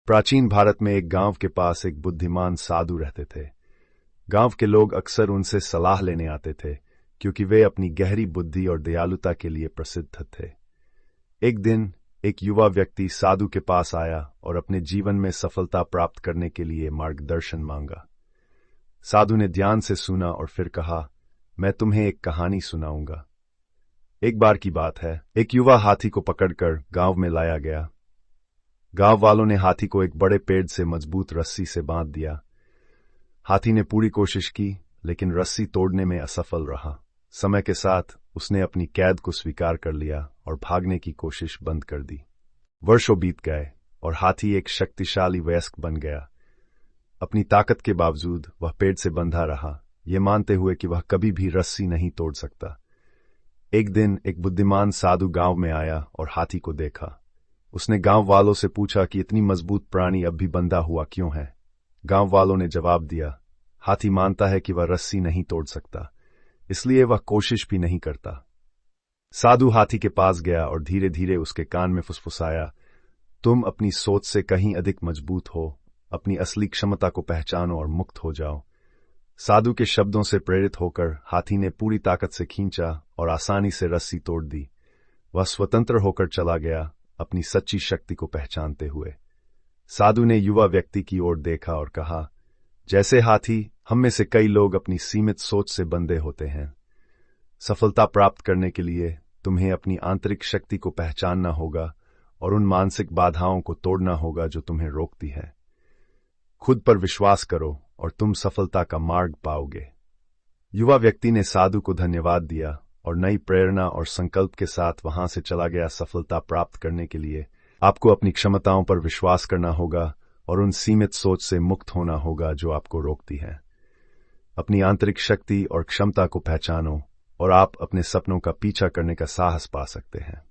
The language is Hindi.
प्राचीन भारत में एक गांव के पास एक बुद्धिमान साधु रहते थे। गांव के लोग अक्सर उनसे सलाह लेने आते थे क्योंकि वे अपनी गहरी बुद्धि और दयालुता के लिए प्रसिद्ध थे। एक दिन एक युवा व्यक्ति साधु के पास आया और अपने जीवन में सफलता प्राप्त करने के लिए मार्गदर्शन मांगा। साधु ने ध्यान से सुना और फिर कहा, मैं तुम्हें एक कहानी सुनाऊंगा। एक बार की बात है, एक युवा हाथी को पकड़कर गांव में लाया गया। गांव वालों ने हाथी को एक बड़े पेड़ से मजबूत रस्सी से बांध दिया। हाथी ने पूरी कोशिश की, लेकिन रस्सी तोड़ने में असफल रहा। समय के साथ उसने अपनी कैद को स्वीकार कर लिया और भागने की कोशिश बंद कर दी। वर्षों बीत गए और हाथी एक शक्तिशाली वयस्क बन गया। अपनी ताकत के बावजूद वह पेड़ से बंधा रहा, ये मानते हुए कि वह कभी भी रस्सी नहीं तोड़ सकता। एक दिन एक बुद्धिमान साधु गांव में आया और हाथी को देखा। उसने गांव वालों से पूछा कि इतनी मजबूत प्राणी अब भी बंधा हुआ क्यों है। गांव वालों ने जवाब दिया, हाथी मानता है कि वह रस्सी नहीं तोड़ सकता, इसलिए वह कोशिश भी नहीं करता। साधु हाथी के पास गया और धीरे धीरे उसके कान में फुसफुसाया, तुम अपनी सोच से कहीं अधिक मजबूत हो, अपनी असली क्षमता को पहचानो और मुक्त हो जाओ। साधु के शब्दों से प्रेरित होकर हाथी ने पूरी ताकत से खींचा और आसानी से रस्सी तोड़ दी। वह स्वतंत्र होकर चला गया, अपनी सच्ची शक्ति को पहचानते हुए। साधु ने युवा व्यक्ति की ओर देखा और कहा, जैसे हाथी, हम में से कई लोग अपनी सीमित सोच से बंधे होते हैं। सफलता प्राप्त करने के लिए तुम्हें अपनी आंतरिक शक्ति को पहचानना होगा और उन मानसिक बाधाओं को तोड़ना होगा जो तुम्हें रोकती है। खुद पर विश्वास करो और तुम सफलता का मार्ग पाओगे। युवा व्यक्ति ने साधु को धन्यवाद दिया और नई प्रेरणा और संकल्प के साथ वहां से चला गया। सफलता प्राप्त करने के लिए आपको अपनी क्षमताओं पर विश्वास करना होगा और उन सीमित सोच से मुक्त होना होगा जो आपको रोकती है। अपनी आंतरिक शक्ति और क्षमता को पहचानो और आप अपने सपनों का पीछा करने का साहस पा सकते हैं।